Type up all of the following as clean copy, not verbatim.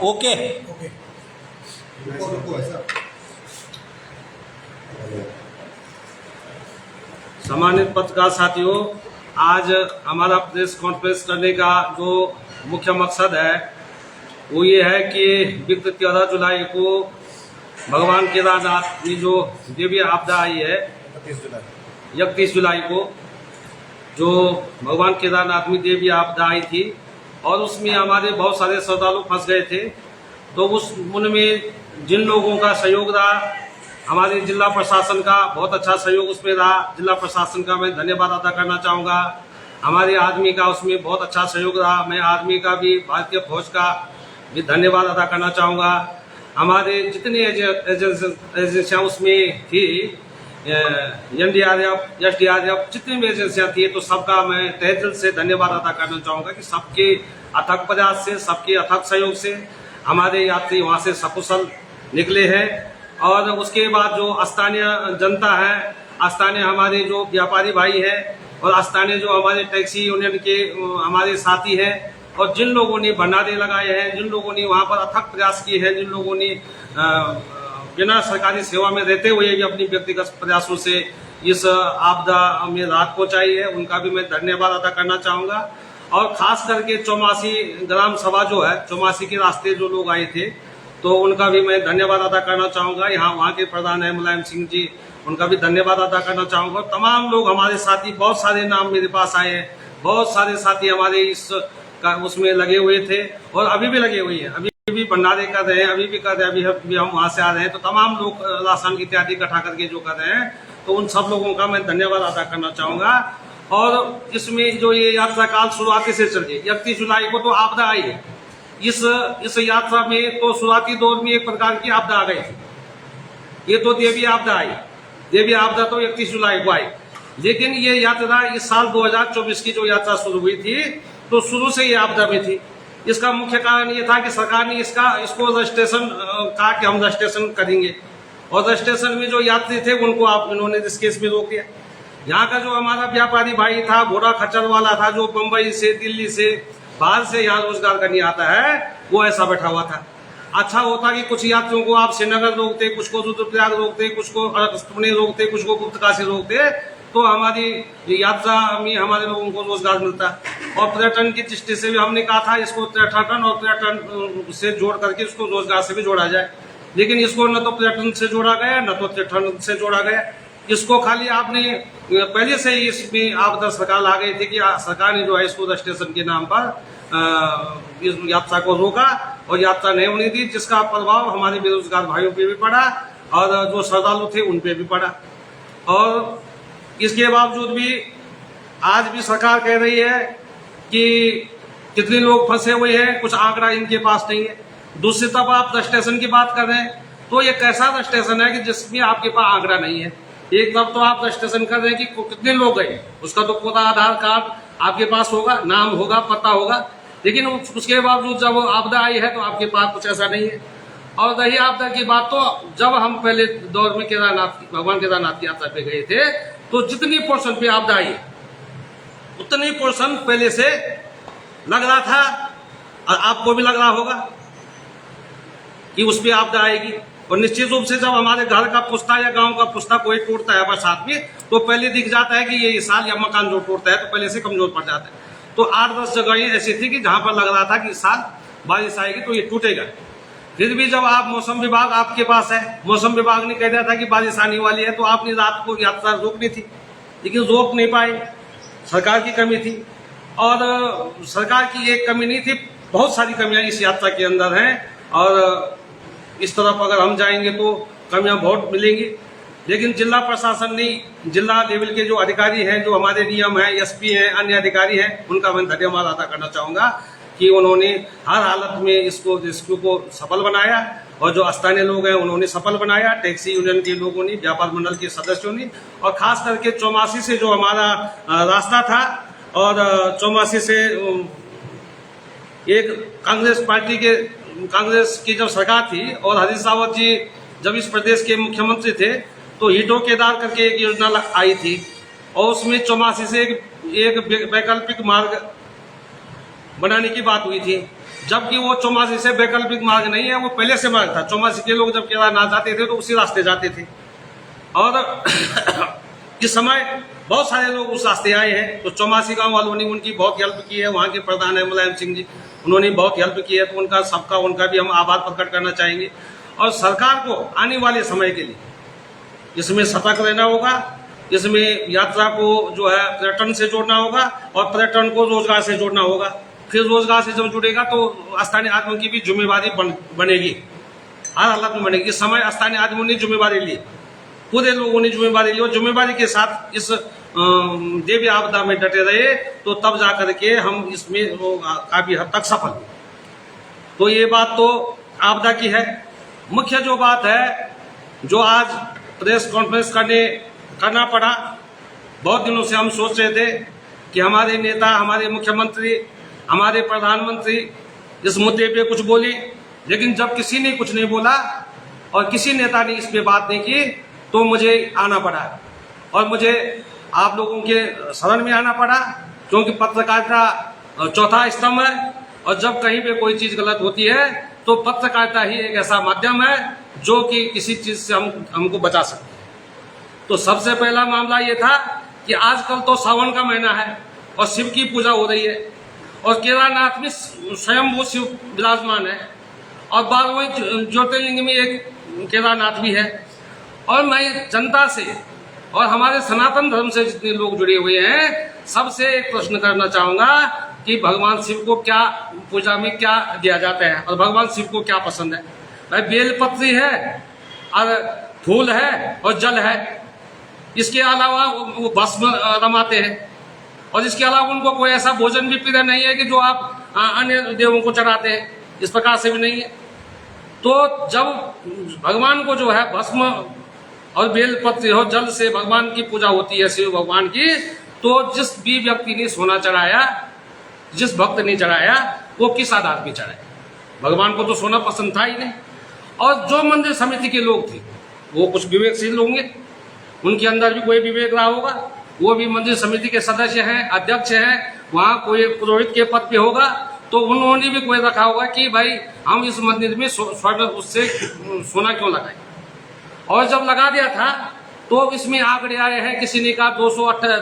Okay okay. सम्मानित पत्रकार साथियों, आज हमारा प्रेस कॉन्फ्रेंस करने का जो मुख्य मकसद है वो ये है कि बीते 13 जुलाई को भगवान केदारनाथ की जो देवी आपदा आई है 31 जुलाई को जो भगवान केदारनाथ में देवी आपदा आई थी और उसमें हमारे बहुत सारे श्रद्धालु फंस गए थे। तो उनमें जिन लोगों का सहयोग रहा, हमारे जिला प्रशासन का बहुत अच्छा सहयोग उसमें रहा। जिला प्रशासन का मैं धन्यवाद अदा करना चाहूँगा। हमारे आदमी का उसमें बहुत अच्छा सहयोग रहा। मैं आदमी का भी, भारतीय फौज का भी धन्यवाद अदा करना चाहूँगा। हमारे जितनी एजेंसियाँ उसमें थी, NDRF, SDRF, जितनी भी एजेंसियाँ थी, तो सबका मैं तहे दिल से धन्यवाद अदा करना चाहूँगा कि सबके अथक प्रयास से, सबके अथक सहयोग से हमारे यात्री वहाँ से सकुशल निकले हैं। और उसके बाद जो स्थानीय जनता है, स्थानीय हमारे जो व्यापारी भाई हैं और स्थानीय जो हमारे टैक्सी यूनियन के हमारे साथी हैं और जिन लोगों ने भंडारे लगाए हैं, जिन लोगों ने वहाँ पर अथक प्रयास किए हैं, जिन लोगों ने बिना सरकारी सेवा में रहते हुए भी अपनी व्यक्तिगत प्रयासों से इस आपदा में राहत पहुँचाई है, उनका भी मैं धन्यवाद अदा करना चाहूँगा। और खास करके चौमासी ग्राम सभा जो है, चौमासी के रास्ते जो लोग आए थे, तो उनका भी मैं धन्यवाद अदा करना चाहूँगा। यहाँ वहाँ के प्रधान है मुलायम सिंह जी, उनका भी धन्यवाद अदा करना चाहूँगा। तमाम लोग हमारे साथी, बहुत सारे नाम मेरे पास आए हैं, बहुत सारे साथी हमारे इस का उसमें लगे हुए थे और अभी भी लगे हुए हैं, अभी भी भंडारे कर रहे हैं, अभी भी कर रहे हैं, अभी हम वहाँ से आ रहे हैं। तो तमाम लोग राशन इत्यादि इकट्ठा करके जो कर रहे हैं, तो उन सब लोगों का मैं धन्यवाद अदा करना चाहूँगा। और इसमें जो ये यात्रा काल शुरुआती से चल रही, 31 जुलाई को तो आपदा आई है। इस यात्रा में तो शुरुआती दौर में एक प्रकार की आपदा आ गई थी। ये तो देवी आपदा आई, देवी आपदा तो 31 जुलाई को आई। लेकिन ये यात्रा इस साल 2024 की जो यात्रा शुरू हुई थी, तो शुरू से ये आपदा में थी। इसका मुख्य कारण ये था कि सरकार ने इसको रजिस्ट्रेशन कहा कि हम रजिस्ट्रेशन करेंगे, और रजिस्ट्रेशन में जो यात्री थे उनको इन्होंने ऋषिकेश में रोक दिया। यहाँ का जो हमारा व्यापारी भाई था, घोड़ा खच्चर वाला था, जो मुंबई से, दिल्ली से, बाहर से यहाँ रोजगार करने आता है, वो ऐसा बैठा हुआ था। अच्छा होता कि कुछ यात्रियों को आप श्रीनगर रोकते, कुछ को रुद्रप्रयाग रोकते, कुछ को पुणे रोकते, कुछ को गुप्तकाशी रोकते, तो हमारी यात्रा में हमारे लोगों को रोजगार मिलता। और पर्यटन की दृष्टि से भी हमने कहा था इसको पर्यटन और पर्यटन से जोड़ करके इसको रोजगार से भी जोड़ा जाए। लेकिन इसको न तो पर्यटन से जोड़ा गया, न तो पर्यटन से जोड़ा गया। इसको खाली आपने पहले से ही इसमें आपदा सरकार आ गई थी कि सरकार ने जो है इसको रजिस्ट्रेशन के नाम पर इस यात्रा को रोका और यात्रा नहीं होनी थी, जिसका प्रभाव हमारे बेरोजगार भाइयों पे भी पड़ा और जो श्रद्धालु थे उन पे भी पड़ा। और इसके बावजूद भी आज भी सरकार कह रही है कि कितने लोग फंसे हुए हैं, कुछ आंकड़ा इनके पास नहीं है। दूसरी तरफ आप रजिस्ट्रेशन की बात कर रहे हैं, तो ये कैसा रजिस्ट्रेशन है कि जिसमें आपके पास आंकड़ा नहीं है। एक तरफ तो आप रजिस्ट्रेशन कर रहे हैं कि कितने लोग गए, उसका तो पूरा आधार कार्ड आपके पास होगा, नाम होगा, पता होगा, लेकिन उसके बावजूद जब आपदा आई है तो आपके पास कुछ ऐसा नहीं है। और रही आपदा की बात, तो जब हम पहले दौर में भगवान केदारनाथ की यात्रा पे गए थे, तो जितनी पोर्शन पे आपदा आई उतनी पोर्शन पहले से लग रहा था और आपको भी लग रहा होगा कि उस पर आपदा आएगी। और निश्चित रूप से जब हमारे घर का पुस्ता या गांव का पुस्ता कोई टूटता है बरसात में, तो पहले दिख जाता है कि ये साल या मकान जो टूटता है तो पहले से कमजोर पड़ जाता है। तो 8-10 जगह ऐसी थी कि जहां पर लग रहा था कि इस साल बारिश आएगी तो ये टूटेगा। फिर भी जब आप मौसम विभाग आपके पास है, मौसम विभाग ने कह दिया था कि बारिश आने वाली है, तो आपने रात को यात्रा रोकनी थी, लेकिन रोक नहीं पाए। सरकार की कमी थी, और सरकार की एक कमी नहीं थी, बहुत सारी कमियां इस यात्रा के अंदर हैं। और इस तरफ अगर हम जाएंगे तो कमियां बहुत मिलेंगी। लेकिन जिला प्रशासन ने, जिला लेवल के जो अधिकारी हैं, जो हमारे नियम है, SP हैं, अन्य अधिकारी हैं, उनका मैं धन्यवाद अदा करना चाहूँगा कि उन्होंने हर हालत में इसको रेस्क्यू को सफल बनाया। और जो स्थानीय लोग हैं उन्होंने सफल बनाया, टैक्सी यूनियन के लोगों ने, व्यापार मंडल के सदस्यों ने, और खास करके चौमासी से जो हमारा रास्ता था, और चौमासी से एक कांग्रेस की जब सरकार थी और हरीश रावत जी जब इस प्रदेश के मुख्यमंत्री थे, तो हीटो केदार करके एक योजना आई थी, और उसमें चौमासी से एक वैकल्पिक मार्ग बनाने की बात हुई थी, जबकि वो चौमासी से वैकल्पिक मार्ग नहीं है, वो पहले से मार्ग था। चौमासी के लोग जब केदारनाथ जाते थे तो उसी रास्ते जाते थे, और इस समय बहुत सारे लोग उस रास्ते आए हैं। तो चौमासी गांव वालों ने उनकी बहुत हेल्प की है, वहाँ के प्रधान है मुलायम सिंह जी, उन्होंने बहुत हेल्प की है। तो उनका भी हम आभार प्रकट करना चाहेंगे। और सरकार को आने वाले समय के लिए इसमें सतर्क रहना होगा, इसमें यात्रा को जो है पर्यटन से जोड़ना होगा, और पर्यटन को रोजगार से जोड़ना होगा। फिर रोजगार से जब जुड़ेगा तो स्थानीय आदमियों की भी जिम्मेवारी बनेगी, हर हालत में बनेगी। इस समय स्थानीय आदमियों ने जिम्मेवारी ली, पूरे लोगों ने जिम्मेवारी ली, और जिम्मेवारी के साथ इस देवी आपदा में डटे रहे, तो तब जाकर के हम इसमें काफी हद तक सफल हुए। तो ये बात तो आपदा की है। मुख्य जो बात है, जो आज प्रेस कॉन्फ्रेंस करना पड़ा, बहुत दिनों से हम सोच रहे थे कि हमारे नेता, हमारे मुख्यमंत्री, हमारे प्रधानमंत्री इस मुद्दे पे कुछ बोली, लेकिन जब किसी ने कुछ नहीं बोला और किसी नेता ने इस पे बात नहीं की, तो मुझे आना पड़ा, और मुझे आप लोगों के शरण में आना पड़ा, क्योंकि पत्रकारिता चौथा स्तंभ है, और जब कहीं पे कोई चीज गलत होती है तो पत्रकारिता ही एक ऐसा माध्यम है जो कि किसी चीज से हमको बचा सकते हैं। तो सबसे पहला मामला ये था कि आजकल तो सावन का महीना है और शिव की पूजा हो रही है, और केदारनाथ में स्वयं शिव विराजमान है, और 12वें ज्योतिर्लिंग में एक केदारनाथ भी है। और मैं जनता से और हमारे सनातन धर्म से जितने लोग जुड़े हुए हैं, सबसे एक प्रश्न करना चाहूंगा कि भगवान शिव को क्या पूजा में क्या दिया जाता है, और भगवान शिव को क्या पसंद है। भाई बेलपत्री है, और फूल है, और जल है, इसके अलावा वो भस्म रमाते हैं, और इसके अलावा उनको कोई ऐसा भोजन भी प्रिय नहीं है कि जो आप अन्य देवों को चढ़ाते हैं, इस प्रकार से भी नहीं है। तो जब भगवान को जो है भस्म और बेलपत्र और जल से भगवान की पूजा होती है, शिव भगवान की, तो जिस भी व्यक्ति ने सोना चढ़ाया, जिस भक्त ने चढ़ाया, वो किस आधार पे चढ़ाया? भगवान को तो सोना पसंद था ही नहीं। और जो मंदिर समिति के लोग थे वो कुछ विवेकशील होंगे, उनके अंदर भी कोई विवेक रहा होगा, वो भी मंदिर समिति के सदस्य हैं, अध्यक्ष हैं, वहाँ कोई पुरोहित के पद पे होगा, तो उन्होंने भी कोई रखा होगा कि भाई हम इस मंदिर में स्वर्ण उससे सोना क्यों लगाए। और जब लगा दिया था तो इसमें आंकड़े आए हैं, किसी ने कहा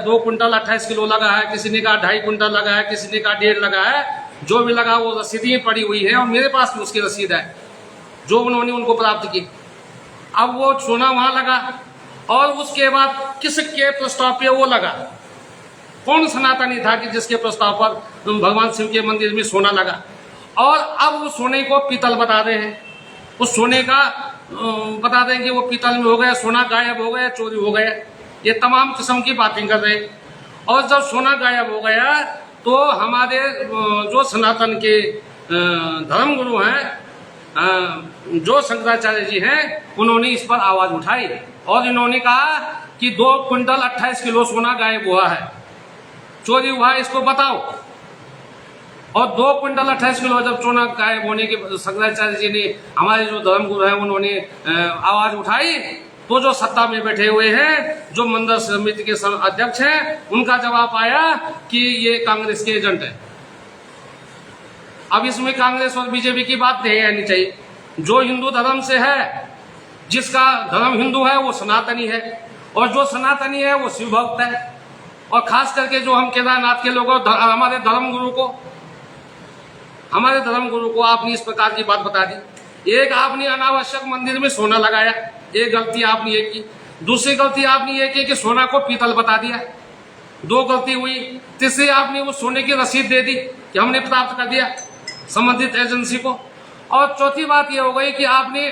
2 कुंटल 28 किलो लगा है, किसी ने कहा 2.5 कुंटल लगा है, किसी ने कहा 1.5 लगा है। जो भी लगा वो रसीदें पड़ी हुई है, और मेरे पास भी उसकी रसीद है जो उन्होंने उनको प्राप्त की। अब वो सोना वहां लगा, और उसके बाद किसके प्रस्ताव पे वो लगा? कौन सनातनी था कि जिसके प्रस्ताव पर भगवान शिव के मंदिर में सोना लगा? और अब वो सोने को पीतल बता रहे हैं, उस सोने का बता दें कि वो पीतल में हो गया, सोना गायब हो गया, चोरी हो गया, ये तमाम किस्म की बातें कर रहे हैं। और जब सोना गायब हो गया तो हमारे जो सनातन के धर्मगुरु हैं, जो शंकराचार्य जी हैं, उन्होंने इस पर आवाज उठाई, और इन्होंने कहा कि 2 कुंटल 28 किलो सोना गायब हुआ है, चोरी हुआ है, इसको बताओ। और 2 कुंटल 28 किलो जब सोना गायब होने के शंकराचार्य जी ने, हमारे जो धर्मगुरु हैं, उन्होंने आवाज उठाई, तो जो सत्ता में बैठे हुए हैं, जो मंदिर समिति के अध्यक्ष हैं, उनका जवाब आया कि ये कांग्रेस के एजेंट है। अब इसमें कांग्रेस और बीजेपी की बात नहीं आनी चाहिए। जो हिंदू धर्म से है, जिसका धर्म हिंदू है, वो सनातनी है, और जो सनातनी है वो शिव भक्त है। और खास करके जो हम केदारनाथ के लोगों, हमारे धर्मगुरु को आपने इस प्रकार की बात बता दी। एक, आपने अनावश्यक मंदिर में सोना लगाया, एक गलती आपने ये की। दूसरी गलती आपने ये की कि सोना को पीतल बता दिया, 2 गलती हुई। तीसरी, आपने वो सोने की रसीद दे दी कि हमने प्राप्त कर दिया संबंधित एजेंसी को। और चौथी बात ये हो गई कि आपने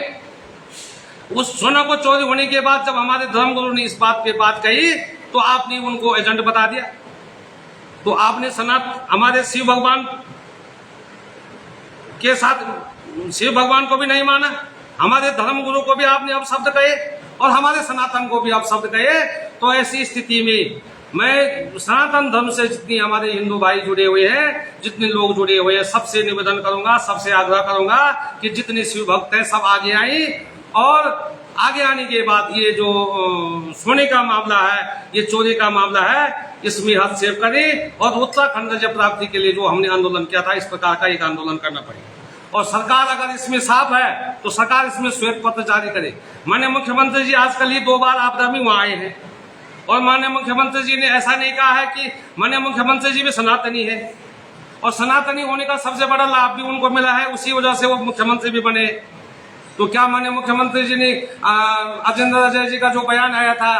उस सोना को चोरी होने के बाद जब हमारे धर्मगुरु ने इस बात पे बात कही, तो आपने उनको एजेंट बता दिया। तो आपने हमारे शिव भगवान के साथ शिव भगवान को भी नहीं माना, हमारे धर्मगुरु को भी आपने अब शब्द कहे, और हमारे सनातन को भी अब शब्द कहे। तो ऐसी स्थिति में मैं सनातन धर्म से जितनी हमारे हिंदू भाई जुड़े हुए हैं, जितने लोग जुड़े हुए हैं, सबसे निवेदन करूंगा, सबसे आग्रह करूंगा कि जितने शिव भक्त हैं सब आगे आए, और आगे आने के बाद ये जो सोने का मामला है, ये चोरी का मामला है, इसमें हस्तक्षेप करें और उत्तराखंड राज्य प्राप्ति के लिए जो हमने आंदोलन किया था, इस प्रकार का एक आंदोलन करना पड़ेगा। और सरकार अगर इसमें साफ है तो सरकार इसमें श्वेत पत्र जारी करे। माननीय मुख्यमंत्री जी आजकल ही 2 बार आपदा में वहां आए हैं और माननीय मुख्यमंत्री जी ने ऐसा नहीं कहा है कि माननीय मुख्यमंत्री जी भी सनातनी है और सनातनी होने का सबसे बड़ा लाभ भी उनको मिला है, उसी वजह से वो मुख्यमंत्री भी बने। तो क्या माननीय मुख्यमंत्री जी ने अजेंद्र अजय जी का जो बयान आया था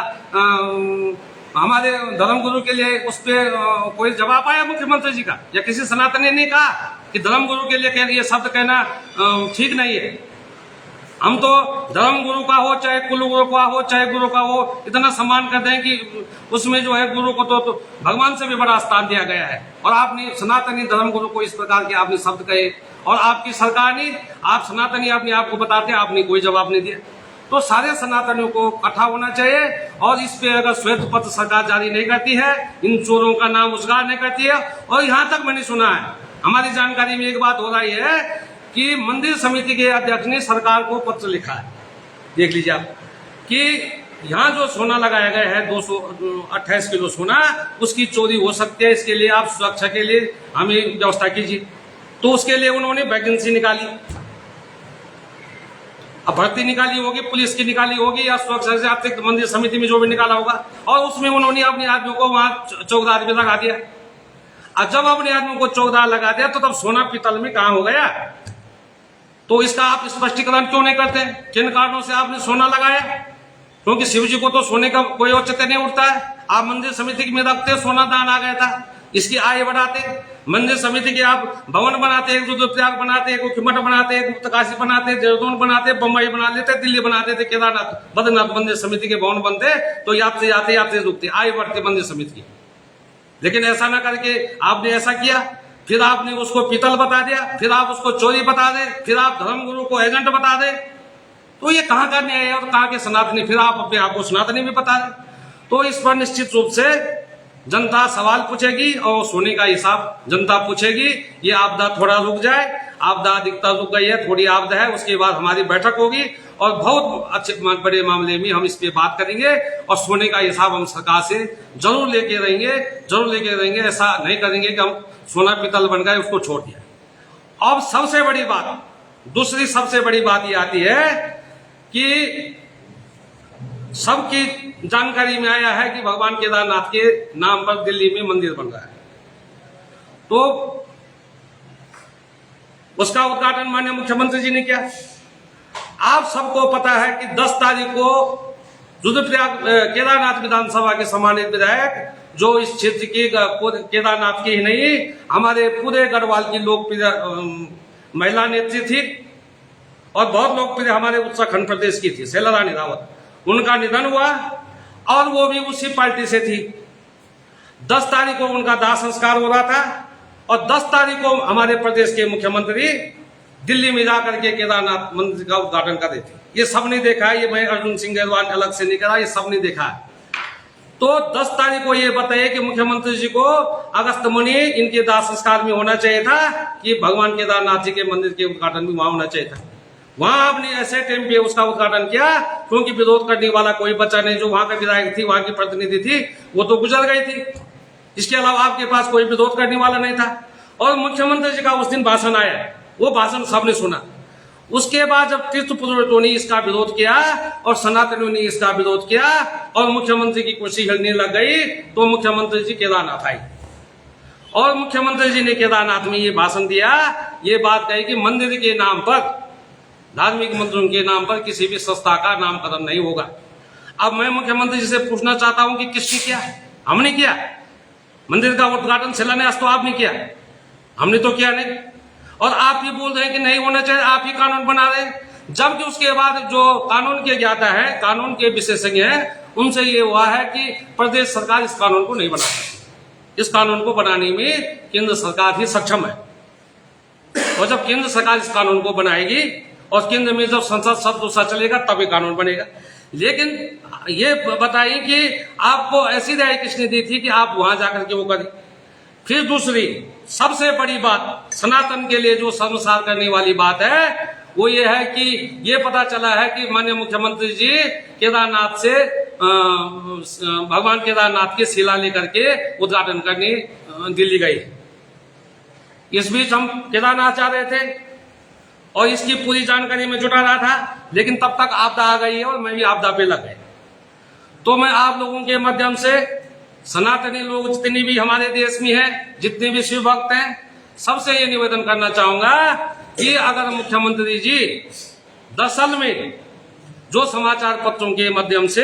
हमारे धर्मगुरु के लिए, उस पर कोई जवाब आया मुख्यमंत्री जी का? या किसी सनातनी ने कहा कि धर्मगुरु के लिए ये शब्द कहना ठीक नहीं है? हम तो धर्मगुरु का हो चाहे कुलगुरु का हो चाहे गुरु का हो, इतना सम्मान करते हैं कि उसमें जो है गुरु को तो भगवान से भी बड़ा स्थान दिया गया है। और आपने सनातनी धर्मगुरु को इस प्रकार के आपने शब्द कहे और आपकी सरकार ने, आप सनातनी अपने आप को बताते, आपने कोई जवाब नहीं दिया। तो सारे सनातनियों को इकट्ठा होना चाहिए और इस पे अगर श्वेत पत्र सरकार जारी नहीं करती है, इन चोरों का नाम उजागर नहीं करती है। और यहाँ तक मैंने सुना है, हमारी जानकारी में एक बात हो रही है कि मंदिर समिति के अध्यक्ष ने सरकार को पत्र लिखा है, देख लीजिए आप, कि यहाँ जो सोना लगाया गया है 228 किलो सोना, उसकी चोरी हो सकती है, इसके लिए आप सुरक्षा के लिए हमें व्यवस्था कीजिए। तो उसके लिए उन्होंने वैकेंसी निकाली, अब भर्ती निकाली होगी, पुलिस की निकाली होगी या सुरक्षा से अतिरिक्त मंदिर समिति में जो भी निकाला होगा, और उसमें उन्होंने अपने आदमियों को वहां चौकीदार भी लगा दिया। और जब अपने आदमियों को चौकीदार लगा दिया तो तब सोना पीतल में कहां हो गया? तो इसका आप स्पष्टीकरण क्यों नहीं करते? किन कारणों से आपने सोना लगाया? क्योंकि शिव जी को तो सोने का कोई औचित्य नहीं उठता है। आप मंदिर समिति में रखते, सोना दान आ गया था, इसकी आय बढ़ाते, मंदिर समिति के आप भवन बनाते, एक रुद्रप्रयाग बनाते, एक मठ बनाते, एक उत्तरकाशी बनाते, देहरादून बनाते, बम्बई बना लेते, दिल्ली बनाते थे, केदारनाथ बद्रीनाथ मंदिर समिति के भवन बनते, तो यात्री आते यात्री रुकते, आय बढ़ते मंदिर समिति की। लेकिन ऐसा ना करके आपने ऐसा किया, फिर आपने उसको पीतल बता दिया, फिर आप उसको चोरी बता दे, फिर आप धर्मगुरु को एजेंट बता दे। तो ये कहाँ का न्याय है और कहाँ के सनातनी? फिर आप अपने आप को सनातनी भी बता दे। तो इस पर निश्चित रूप से जनता सवाल पूछेगी और सोने का हिसाब जनता पूछेगी। ये आपदा थोड़ा रुक जाए, आपदा अधिकतर रुक गई है, थोड़ी आपदा है, उसके बाद हमारी बैठक होगी और बहुत अच्छे बड़े मामले में हम इस पे बात करेंगे और सोने का हिसाब हम सरकार से जरूर लेके रहेंगे। ऐसा नहीं करेंगे कि हम सोना पीतल बन गए उसको छोड़ दिया। अब सबसे बड़ी बात, दूसरी सबसे बड़ी बात ये आती है कि सबकी जानकारी में आया है कि भगवान केदारनाथ के नाम पर दिल्ली में मंदिर बन रहा है। तो उसका उद्घाटन माननीय मुख्यमंत्री जी ने किया। आप सबको पता है कि 10 तारीख को रुद्रप्रयाग केदारनाथ विधानसभा के सम्मानित विधायक, जो इस क्षेत्र की केदारनाथ की ही नहीं हमारे पूरे गढ़वाल की लोकप्रिय महिला नेत्री थी और बहुत लोकप्रिय हमारे उत्तराखंड प्रदेश की थी, शैला रानी रावत, उनका निधन हुआ और वो भी उसी पार्टी से थी। 10 तारीख को उनका दाह संस्कार हो रहा था और 10 तारीख को हमारे प्रदेश के मुख्यमंत्री दिल्ली में जाकर के केदारनाथ मंदिर का उद्घाटन कर रहे थे। ये सबने देखा है, ये मैं अर्जुन सिंह गहलोत अलग से नहीं करा, ये सबने देखा है। तो 10 तारीख को ये बताइए कि मुख्यमंत्री जी को अगस्त महीने इनके दाह संस्कार में होना चाहिए था कि भगवान केदारनाथ जी के मंदिर के उद्घाटन भी वहां होना चाहिए था। वहां आपने ऐसे टाइम पे उसका उद्घाटन किया क्योंकि विरोध करने वाला कोई बच्चा नहीं, जो वहां का विधायक थी, वहां की प्रतिनिधि थी, वो तो गुजर गई थी। इसके अलावा आपके पास कोई विरोध करने वाला नहीं था। और मुख्यमंत्री जी का उस दिन भाषण आया, वो भाषण सबने सुना। उसके बाद जब तीर्थ पुरोहितों ने इसका विरोध किया और सनातनियों ने इसका विरोध किया और मुख्यमंत्री की कुर्सी हिलने लग गई, तो मुख्यमंत्री जी केदारनाथ आई और मुख्यमंत्री जी ने केदारनाथ में ये भाषण दिया, ये बात कही कि मंदिर के नाम पर, धार्मिक मंदिरों के नाम पर किसी भी संस्था का नामकरण नहीं होगा। अब मैं मुख्यमंत्री जी से पूछना चाहता हूं कि किसने किया? हमने किया। मंदिर का उद्घाटन शिलान्यास तो आपने किया, हमने तो किया नहीं। और आप ये बोल रहे हैं कि नहीं होना चाहिए, आप ही कानून बना रहे हैं। जबकि उसके बाद जो कानून के ज्ञाता है, कानून के विशेषज्ञ हैं, उनसे ये हुआ है कि प्रदेश सरकार इस कानून को नहीं बना सकती। इस कानून को बनाने में केंद्र सरकार ही सक्षम है। और जब केंद्र सरकार इस कानून को बनाएगी और केंद्र में जब संसद सदस्य चलेगा तब ये कानून बनेगा। लेकिन ये बताइए कि आपको ऐसी राय किसने दी थी कि आप वहां जाकर के वो करें? फिर दूसरी सबसे बड़ी बात, सनातन के लिए जो शर्मसार करने वाली बात है, वो ये है कि ये पता चला है कि माननीय मुख्यमंत्री जी केदारनाथ से भगवान केदारनाथ की शिला लेकर के उद्घाटन करने दिल्ली गई। इस बीच हम केदारनाथ जा रहे थे और इसकी पूरी जानकारी में जुटा रहा था, लेकिन तब तक आपदा आ गई है और मैं भी आपदा पे लग गया। तो मैं आप लोगों के माध्यम से सनातनी लोग जितनी भी हमारे देश में हैं, जितने भी शिव भक्त हैं, सबसे ये निवेदन करना चाहूंगा कि अगर मुख्यमंत्री जी दरअसल में जो समाचार पत्रों के माध्यम से,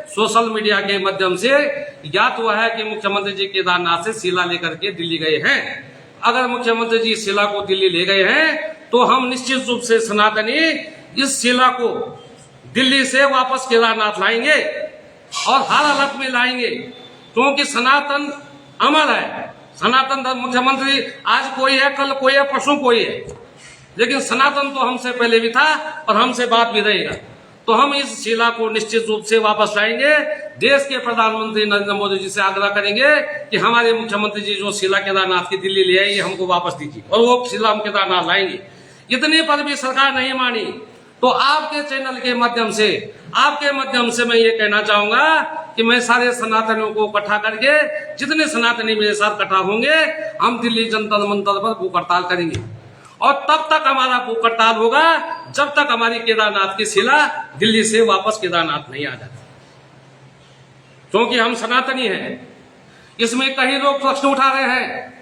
सोशल मीडिया के माध्यम से या तो है कि मुख्यमंत्री जी केदारनाथ से शिला लेकर के दिल्ली गए हैं, अगर मुख्यमंत्री जी शिला को दिल्ली ले गए हैं तो हम निश्चित रूप से सनातनी इस शिला को दिल्ली से वापस केदारनाथ लाएंगे और हर हालत में लाएंगे, क्योंकि सनातन अमर है। सनातन धर्म, मुख्यमंत्री आज कोई है, कल कोई है, परसों कोई है, लेकिन सनातन तो हमसे पहले भी था और हमसे बाद भी रहेगा। तो हम इस शिला को निश्चित रूप से वापस लाएंगे। देश के प्रधानमंत्री नरेंद्र मोदी जी से आग्रह करेंगे कि हमारे मुख्यमंत्री जी जो शिला केदारनाथ की दिल्ली ले आई, हमको वापस दीजिए और वो शिला हम केदारनाथ लाएंगे। इतने पर भी सरकार नहीं मानी तो आपके चैनल के माध्यम से, आपके माध्यम से मैं ये कहना चाहूंगा कि मैं सारे सनातनियों को इकट्ठा करके, जितने सनातनी मेरे साथ इकट्ठा होंगे, हम दिल्ली जंतर मंतर पर भूख हड़ताल करेंगे और तब तक हमारा भूख हड़ताल होगा जब तक हमारी केदारनाथ की शिला दिल्ली से वापस केदारनाथ नहीं आ जाती, क्योंकि हम सनातनी हैं। इसमें कई लोग प्रश्न उठा रहे हैं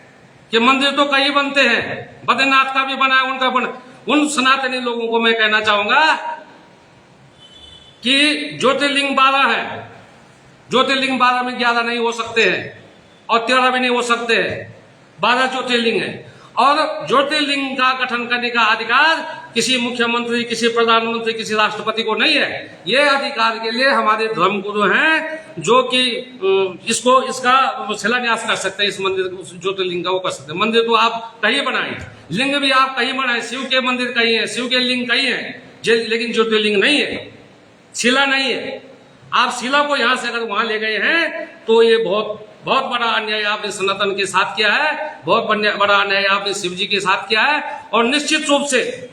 कि मंदिर तो कई बनते हैं, बद्रीनाथ का भी बना है, उनका बना। उन सनातनी लोगों को मैं कहना चाहूंगा कि ज्योतिर्लिंग 12 है, ज्योतिर्लिंग 12 में 11 नहीं हो सकते हैं और 13 भी नहीं हो सकते हैं, 12 ज्योतिर्लिंग है। और ज्योतिर्लिंग का गठन करने का अधिकार किसी मुख्यमंत्री, किसी प्रधानमंत्री, किसी राष्ट्रपति को नहीं है। ये अधिकार के लिए हमारे धर्मगुरु हैं जो कि इसका शिलान्यास कर सकते हैं, इस मंदिर ज्योतिर्लिंग का वो कर सकते हैं। मंदिर तो आप कहीं बनाए, लिंग भी आप कहीं बनाए, शिव के मंदिर कहीं है, शिव के लिंग कहीं है, लेकिन ज्योतिर्लिंग नहीं है, शिला नहीं है। आप शिला को यहां से अगर वहां ले गए हैं तो ये बहुत बड़ा अन्याय आपने सनातन के साथ किया है, बहुत बड़ा अन्याय आपने शिव जी के साथ किया है। और निश्चित रूप से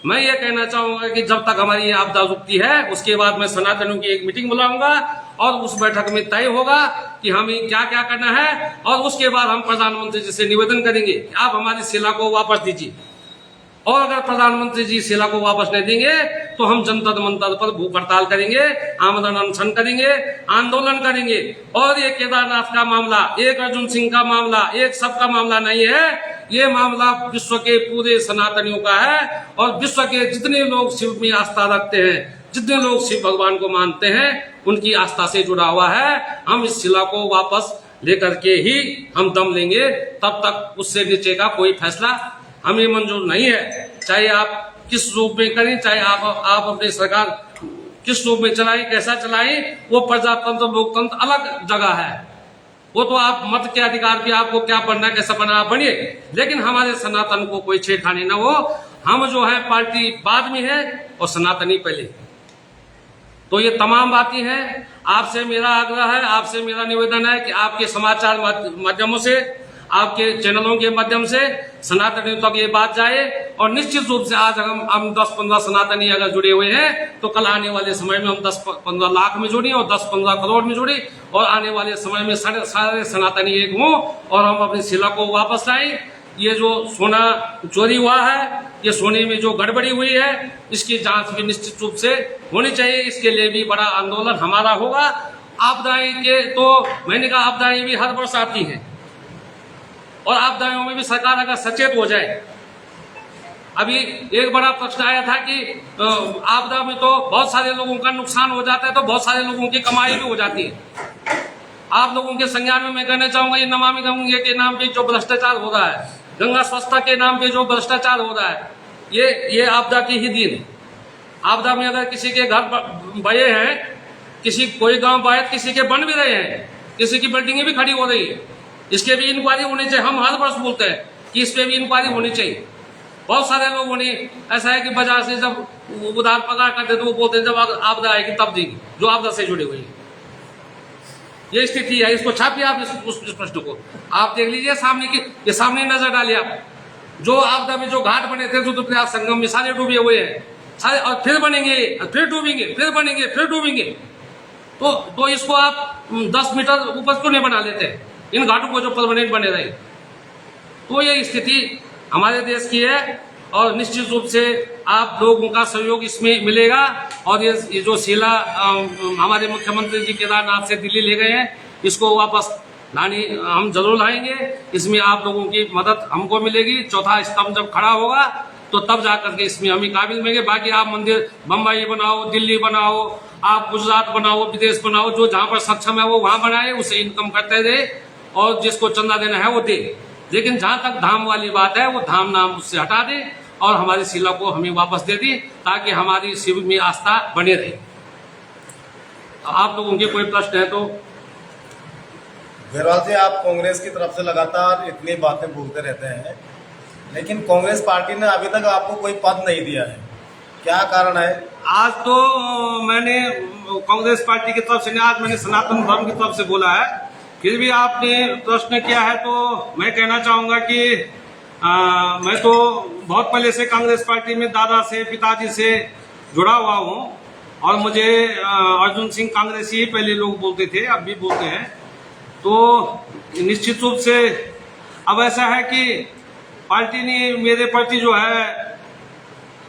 मैं ये कहना चाहूंगा कि जब तक हमारी ये आपदा रुकती है, उसके बाद मैं सनातनियों की एक मीटिंग बुलाऊंगा और उस बैठक में तय होगा कि हमें क्या क्या करना है, और उसके बाद हम प्रधानमंत्री जी से निवेदन करेंगे कि आप हमारी शिला को वापस दीजिए। और अगर प्रधानमंत्री जी शिला को वापस नहीं देंगे तो हम जंतर मंतर पर भूख हड़ताल करेंगे, आमरण अनशन करेंगे, आंदोलन करेंगे। और ये केदारनाथ का मामला एक अर्जुन सिंह का मामला, एक सबका मामला नहीं है, ये मामला विश्व के पूरे सनातनियों का है। और विश्व के जितने लोग शिव में आस्था रखते हैं, जितने लोग शिव भगवान को मानते हैं, उनकी आस्था से जुड़ा हुआ है। हम इस शिला को वापस लेकर के ही हम दम लेंगे, तब तक उससे नीचे का कोई फैसला हमें मंजूर नहीं है। चाहे आप किस रूप में करें, चाहे आप अपनी सरकार किस रूप में चलाएं, कैसा चलाएं, वो प्रजातंत्र लोकतंत्र अलग जगह है। वो तो आप मत के अधिकार पे आपको क्या बनना है, कैसा बनना आप बनिए, लेकिन हमारे सनातन को कोई छेड़खानी ना हो। हम जो है पार्टी बाद में है और सनातनी पहले। तो ये तमाम बातें हैं। आपसे मेरा आग्रह है, आपसे मेरा निवेदन है कि आपके समाचार माध्यमों से, आपके चैनलों के माध्यम से सनातनियों तक ये बात जाए। और निश्चित रूप से आज हम 10-15 सनातनी अगर जुड़े हुए हैं तो कल आने वाले समय में हम 10-15 लाख में जुड़े और 10-15 करोड़ में जुड़े, और आने वाले समय में सारे सनातनी एक हों और हम अपनी शिला को वापस लाएं। ये जो सोना चोरी हुआ है, ये सोने में जो गड़बड़ी हुई है, इसकी जांच भी निश्चित रूप से होनी चाहिए। इसके लिए भी बड़ा आंदोलन हमारा होगा। आपदाएं के तो मैंने कहा आपदाएं भी हर वर्ष आती हैं और आपदाओं में भी सरकार अगर सचेत हो जाए। अभी एक बड़ा प्रश्न आया था कि आपदा में तो बहुत सारे लोगों का नुकसान हो जाता है, तो बहुत सारे लोगों की कमाई भी हो जाती है। आप लोगों के संज्ञान में मैं कहना चाहूंगा, ये नमामि गंगे के नाम पे जो भ्रष्टाचार हो रहा है, गंगा स्वच्छता के नाम पे जो भ्रष्टाचार हो रहा है, ये आपदा की ही दिन है। आपदा में अगर किसी के घर बहे हैं, कोई गांव बायत किसी के बन भी रहे हैं, किसी की बिल्डिंगें भी खड़ी हो रही है, इसके भी इंक्वायरी होनी चाहिए। हम हर वर्ष बोलते हैं कि इस पे भी इंक्वायरी होनी चाहिए। बहुत सारे लोगों ने ऐसा है कि बाजार से जब उधार पगार करते तो वो बोलते हैं जब आपदा आएगी तब देगी, जो आपदा से जुड़ी हुई है। ये स्थिति है। इसको छापिए आप, उस प्रश्न को आप देख लीजिए, सामने की ये सामने नजर डालिए आप। जो आपदा में जो घाट बने थे रुद्रप्रयाग संगम में सारे डूबे हुए हैं सारे, और फिर बनेंगे, फिर डूबेंगे, फिर बनेंगे, फिर डूबेंगे। तो इसको आप 10 मीटर ऊपर क्यों नहीं बना लेते इन घाटों को जो परमानेंट बने रहे। तो ये स्थिति हमारे देश की है और निश्चित रूप से आप लोगों का सहयोग इसमें मिलेगा। और ये जो शिला हमारे मुख्यमंत्री जी केदारनाथ से दिल्ली ले गए हैं, इसको वापस लानी हम जरूर लाएंगे। इसमें आप लोगों की मदद हमको मिलेगी। चौथा स्तंभ जब खड़ा होगा तो तब जाकर के इसमें हमें काबिल मिलेंगे। बाकी आप मंदिर बम्बई बनाओ, दिल्ली बनाओ, आप गुजरात बनाओ, विदेश बनाओ, जो जहां पर सक्षम है वो वहां बनाए, उसे इनकम करते रहे और जिसको चंदा देना है वो दे। लेकिन जहां तक धाम वाली बात है वो धाम नाम उससे हटा दे और हमारी शिला को हमें वापस दे दी, ताकि हमारी शिव में आस्था बने रहे। आप लोगों के कोई प्रश्न है तो। घेरवाल जी, आप कांग्रेस की तरफ से लगातार इतनी बातें बोलते रहते हैं, लेकिन कांग्रेस पार्टी ने अभी तक आपको कोई पद नहीं दिया है, क्या कारण है? आज तो मैंने कांग्रेस पार्टी की तरफ से नहीं, आज मैंने सनातन धर्म की तरफ से बोला है। फिर भी आपने प्रश्न किया है तो मैं कहना चाहूंगा कि मैं तो बहुत पहले से कांग्रेस पार्टी में दादा से, पिताजी से जुड़ा हुआ हूं और मुझे अर्जुन सिंह कांग्रेसी ही पहले लोग बोलते थे, अब भी बोलते हैं। तो निश्चित रूप से अब ऐसा है कि पार्टी ने मेरे प्रति जो है,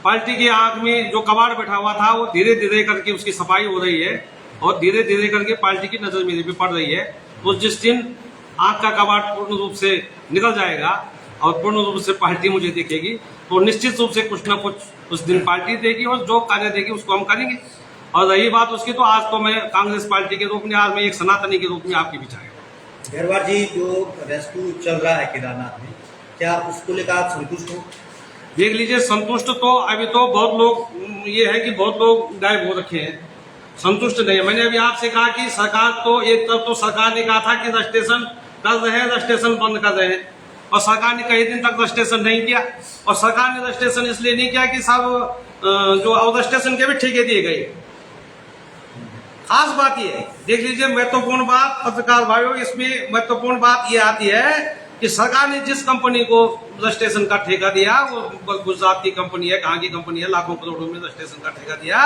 पार्टी की आंख में जो कबाड़ बैठा हुआ था वो धीरे धीरे करके उसकी सफाई हो रही है और धीरे धीरे करके पार्टी की नजर मेरे पे पड़ रही है। तो जिस दिन आंख का कबाड़ पूर्ण रूप से निकल जाएगा और पूर्ण रूप से पार्टी मुझे देखेगी, तो निश्चित रूप से कुछ ना कुछ उस दिन पार्टी देगी और जो कार्य देगी उसको हम करेंगे। और रही बात उसकी, तो आज तो मैं कांग्रेस पार्टी के रूप में, आज मैं एक सनातनी के रूप में आपके बीच आया। घेरवाल जी, जो रेस्क्यू चल रहा है केदारनाथ में, क्या उसको लेकर आप संतुष्ट हो? देख लीजिए, संतुष्ट तो अभी तो बहुत लोग, ये है कि बहुत लोग गायब हो रखे हैं, संतुष्ट नहीं है। मैंने अभी आपसे कहा कि सरकार तो एक तरफ तो सरकार ने कहा था कि रजिस्ट्रेशन कर रहे हैं, रजिस्ट्रेशन बंद कर रहे हैं, और सरकार ने कई दिन तक रजिस्ट्रेशन नहीं किया। और सरकार ने रजिस्ट्रेशन इसलिए नहीं किया कि सब जो रजिस्ट्रेशन के भी ठेके दिए गए। खास बात ये है, देख लीजिए, महत्वपूर्ण बात पत्रकार भाइयों, इसमें महत्वपूर्ण बात ये आती है कि सरकार ने जिस कंपनी को रजिस्ट्रेशन का ठेका दिया, वो गुजरात की कंपनी है, कहाँ की कंपनी है, लाखों करोड़ों में रजिस्ट्रेशन का ठेका दिया,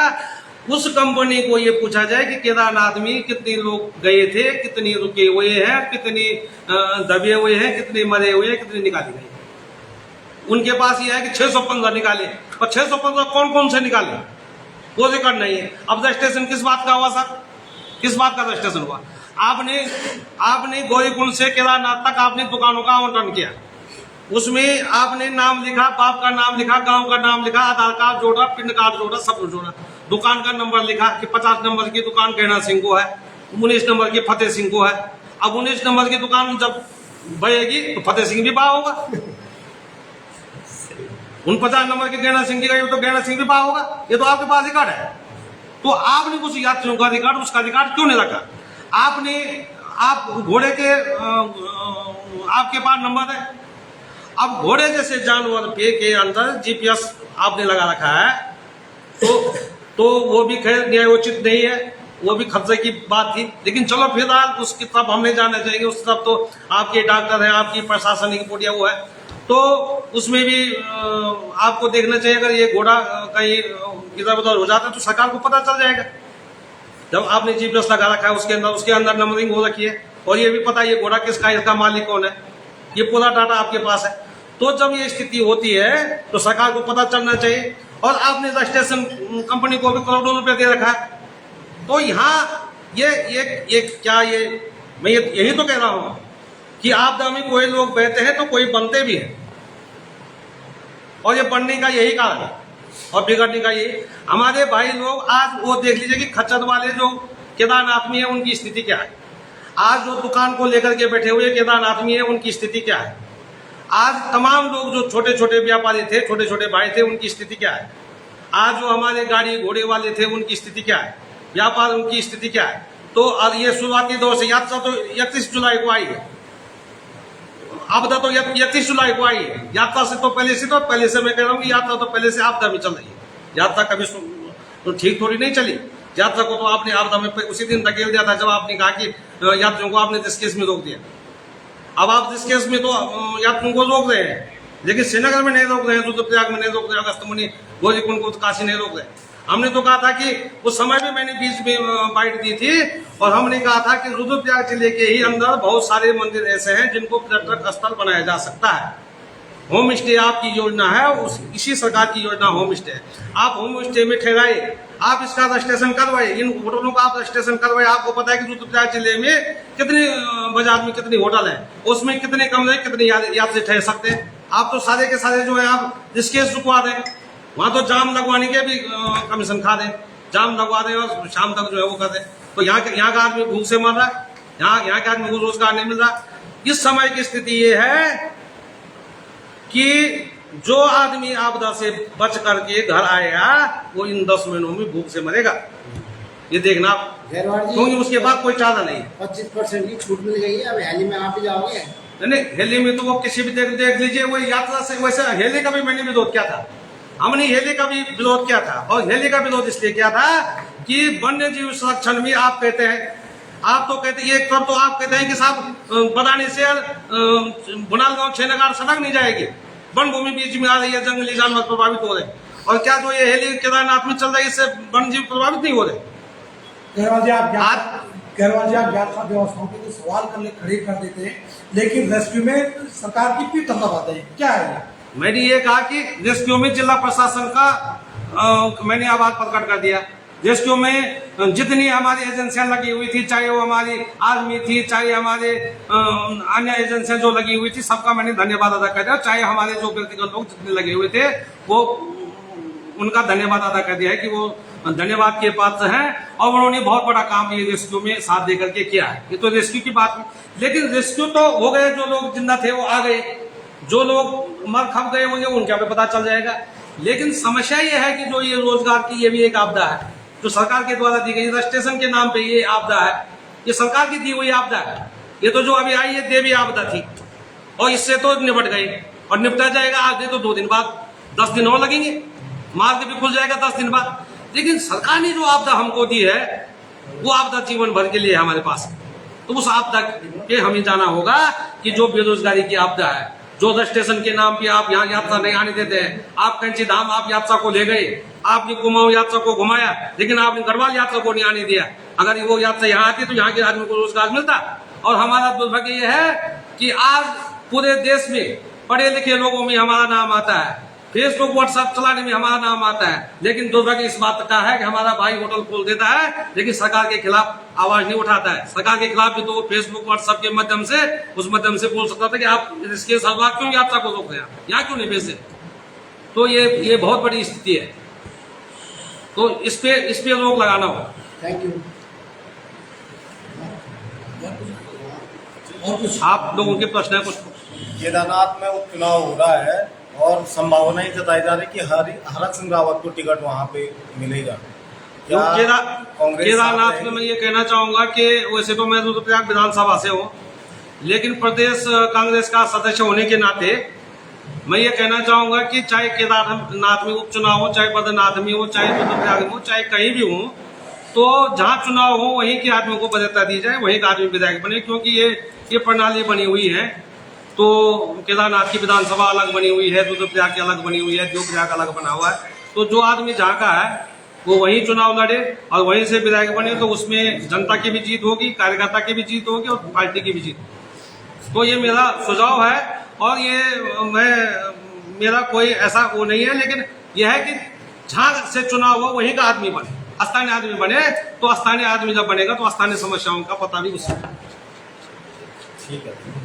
उस कंपनी को ये पूछा जाए कि केदारनाथ में कितने लोग गए थे, कितने रुके हुए हैं, कितने दबे हुए हैं, कितने मरे हुए हैं, कितने निकाले गए। उनके पास ये है कि 615 निकाले, और 615 कौन कौन से निकाले वो रिकॉर्ड नहीं है। अब रजिस्ट्रेशन किस बात का हुआ सर, किस बात का रजिस्ट्रेशन हुआ? आपने गौरीकुंड से केदारनाथ तक आपने दुकानों का आवंटन किया, उसमें आपने नाम लिखा, बाप का नाम लिखा, गांव का नाम लिखा, आधार कार्ड जोड़ा, पिन कार्ड जोड़ा, सब कुछ जोड़ा, दुकान का नंबर लिखा कि 50 नंबर की दुकान गहना सिंह को है, 19 नंबर की फतेह सिंह को है। अब 19 नंबर की दुकान जब बढ़ेगी तो फतेह सिंह भी बा होगा, 49 नंबर की गहना सिंह की गई तो गहना सिंह भी बा होगा। ये तो आपके पास रिकॉर्ड है। तो आपने कुछ यात्रियों का रिकॉर्ड, उसका रिकॉर्ड क्यों नहीं रखा? आप घोड़े के आपके पास नंबर है, अब घोड़े जैसे जानवर के अंदर जीपीएस आपने लगा रखा है, तो वो भी खैर न्यायोचित नहीं है, वो भी खर्चे की बात थी। लेकिन चलो फिलहाल उसकी तरफ हम नहीं जाना चाहेंगे, उस तरफ तो आपके डॉक्टर है, आपकी प्रशासनिक बोर्ड वो है, तो उसमें भी आपको देखना चाहिए। अगर ये घोड़ा कहीं इधर उधर हो जाता है तो सरकार को पता चल जाएगा। जब आपने जीपीएस लगा रखा है, उसके अंदर नंबरिंग हो रखी है और ये भी पता है ये घोड़ा किसका है, इसका मालिक कौन है, ये पूरा डाटा आपके पास है। तो जब ये स्थिति होती है तो सरकार को पता चलना चाहिए। और आपने रजिस्ट्रेशन कंपनी को भी करोड़ों रुपए दे रखा है। तो यहाँ ये क्या ये मैं यही तो कह रहा हूं कि आपदा में कोई लोग बहते हैं तो कोई बनते भी हैं, और ये बनने का यही कारण है और बिगड़ने का यही। हमारे भाई लोग आज वो देख लीजिए कि खच्चर वाले जो केदारनाथ में है उनकी स्थिति क्या है, आज जो दुकान को लेकर के बैठे हुए केदारनाथ में है उनकी स्थिति क्या है, आज तमाम लोग जो छोटे छोटे व्यापारी थे, छोटे छोटे भाई थे, उनकी स्थिति क्या है, आज जो हमारे गाड़ी घोड़े वाले थे उनकी स्थिति क्या है, व्यापार उनकी स्थिति क्या है। तो और ये शुरुआती दौर से यात्रा तो 31 जुलाई को आई है, आपदा तो 31 जुलाई को आई है, यात्रा से तो पहले से मैं कह रहा हूँ कि यात्रा तो पहले से आपदा में चल रही है। यात्रा कभी तो ठीक थोड़ी नहीं चली, यात्रा को तो आपने आपदा में उसी दिन धकेल दिया था जब आपने कहा कि यात्रियों को आपने ऋषिकेश में रोक दिया। अब आप ऋषिकेश में तो यात्रियों को रोक रहे हैं, लेकिन श्रीनगर में नहीं रोक रहे हैं, रुद्रप्रयाग में नहीं रोक रहे हैं, अगस्त्यमुनि गौरीकुंड को काशी नहीं रोक रहे। हमने तो कहा था कि उस समय भी मैंने बीच में बाइट दी थी और हमने कहा था कि रुद्रप्रयाग जिले के ही अंदर बहुत सारे मंदिर ऐसे हैं जिनको पर्यटक स्थल बनाया जा सकता है। होम स्टे आपकी योजना है, इसी सरकार की योजना होम स्टे है। आप होम स्टे में ठहराइए, आप इसका रजिस्ट्रेशन करवाइए, इन होटलों का आप रजिस्ट्रेशन करवाइए। आपको पता है कि रुद्रप्रयाग जिले में कितने बाजार में कितनी होटल है, उसमें कितने कमरे कितने यात्री ठहर सकते हैं। आप तो सारे के सारे जो है आप रिस्केस रुकवा दें, वहां तो जाम लगवाने के भी कमीशन खा दें, जाम लगवा दें और शाम तक जो है वो कर दें। तो यहाँ का आदमी भूख से मर रहा है, यहाँ के आदमी को रोजगार नहीं मिल रहा। इस समय की स्थिति ये है कि जो आदमी आपदा से बच करके घर आएगा वो इन 10 महीनों में भूख से मरेगा, ये देखना आप, क्योंकि उसके बाद कोई चारा नहीं है। 25% की छूट मिल गई है, अब हेली में आप भी जाओगे? नहीं, हेली में तो वो किसी भी देख लीजिए, वो यात्रा से वैसे हेली का भी मैंने विरोध किया था, हमने हेली का भी विरोध किया था। और हेली का विरोध इसलिए किया था कि वन्य जीव संरक्षण में आप कहते हैं, आप तो कहते एक तरफ तो आप कहते हैं कि साहब बदानी से बुनालगांव छेनगार सड़क नहीं जाएगी, वन भूमि बीच में आ रही है, जंगली जानवर प्रभावित हो रहे, और क्या जो ये हेली केदारनाथ में चल रहा है इससे वन जीव प्रभावित नहीं हो रहे? गहरवाल जी आप यात्रा व्यवस्थाओं के लिए सवाल खड़े कर देते हैं, लेकिन रेस्क्यू में सरकार की पीठ दबाते हैं, क्या है ये? मैंने ये कहा कि रेस्क्यू में जिला प्रशासन का मैंने आभार प्रकट कर दिया। रेस्क्यू में जितनी हमारी एजेंसियां लगी हुई थी, चाहे वो हमारी आर्मी थी, चाहे हमारे अन्य एजेंसियां जो लगी हुई थी, सबका मैंने धन्यवाद अदा कर दिया। चाहे हमारे जो व्यक्तिगत लोग जितने लगे हुए थे वो उनका धन्यवाद अदा कर दिया है कि वो धन्यवाद के पात्र हैं और उन्होंने बहुत बड़ा काम ये रेस्क्यू में साथ दे करके किया है। ये तो रेस्क्यू की बात है, लेकिन रेस्क्यू तो हो गए, जो लोग जिंदा थे वो आ गए, जो लोग मर खप गए होंगे उनका भी पता चल जाएगा। लेकिन समस्या ये है कि जो ये रोजगार की ये भी एक आपदा है जो सरकार के द्वारा दी गई, रजिस्ट्रेशन के नाम पे ये आपदा है, ये सरकार की दी हुई आपदा है। ये तो जो अभी आई है देवी आपदा थी और इससे तो निपट गई और निपटा जाएगा आगे तो 2 दिन बाद, 10 दिन और लगेंगे, मार्ग भी खुल जाएगा 10 दिन बाद। लेकिन सरकार ने जो आपदा हमको दी है वो आपदा जीवन भर के लिए हमारे पास, तो उस आपदा पे हमें जाना होगा कि जो बेरोजगारी की आपदा है, जो रजिस्ट्रेशन के नाम पे आप यहाँ यात्रा नहीं आने देते हैं। आप कैंची धाम आप यात्रा को ले गए, आपने कुमाऊं यात्रा को घुमाया, लेकिन आपने गढ़वाल यात्रा को नहीं आने दिया। अगर वो यात्रा यहाँ आती तो यहाँ के आदमी को रोजगार मिलता। और हमारा दुर्भाग्य ये है कि आज पूरे देश में पढ़े लिखे लोगों में हमारा नाम आता है, फेसबुक व्हाट्सएप चलाने में हमारा नाम आता है, लेकिन दुर्भाग्य इस बात का है कि हमारा भाई होटल खोल देता है लेकिन सरकार के खिलाफ आवाज नहीं उठाता है। सरकार के खिलाफ भी तो फेसबुक व्हाट्सएप के माध्यम से उस माध्यम से बोल सकता था कि आप इसके साथ क्यों यात्रा को रोक रहे हैं, यहाँ क्यों नहीं भेजते। तो ये बहुत बड़ी स्थिति है, तो इस पे रोक लगाना होगा। Thank you. और कुछ आप लोगों के प्रश्न है कुछ? केदारनाथ में उपचुनाव हो रहा है और संभावना ही जताई जा रही है कि हरक सिंह रावत को टिकट वहां पे मिलेगा। क्या कांग्रेस केदारनाथ में मैं ये कहना चाहूंगा कि वैसे तो मैं रुद्रप्रयाग विधानसभा से हूँ, लेकिन प्रदेश कांग्रेस का सदस्य होने के नाते मैं ये कहना चाहूंगा कि चाहे केदारनाथ में उपचुनाव हो, चाहे बद्रीनाथ में हो, चाहे रुद्रप्रयाग में हो, चाहे कहीं भी हो, तो जहाँ चुनाव हो वहीं के आदमियों को वरीयता दी जाए, वहीं का आदमी विधायक बने, क्योंकि ये प्रणाली बनी हुई है। तो केदारनाथ की विधानसभा अलग बनी हुई है, रुद्रप्रयाग की अलग बनी हुई है, देवप्रयाग अलग बना हुआ है। तो जो आदमी जहाँ का है वो वहीं चुनाव लड़े और वहीं से विधायक बने, तो उसमें जनता की भी जीत होगी, कार्यकर्ता की भी जीत होगी और पार्टी की भी जीत। तो ये मेरा सुझाव है और ये मेरा कोई ऐसा वो नहीं है, लेकिन यह है कि जहाँ से चुनाव हो वहीं का आदमी बने, स्थानीय आदमी बने। तो स्थानीय आदमी जब बनेगा तो स्थानीय समस्याओं का पता भी उससे। ठीक है।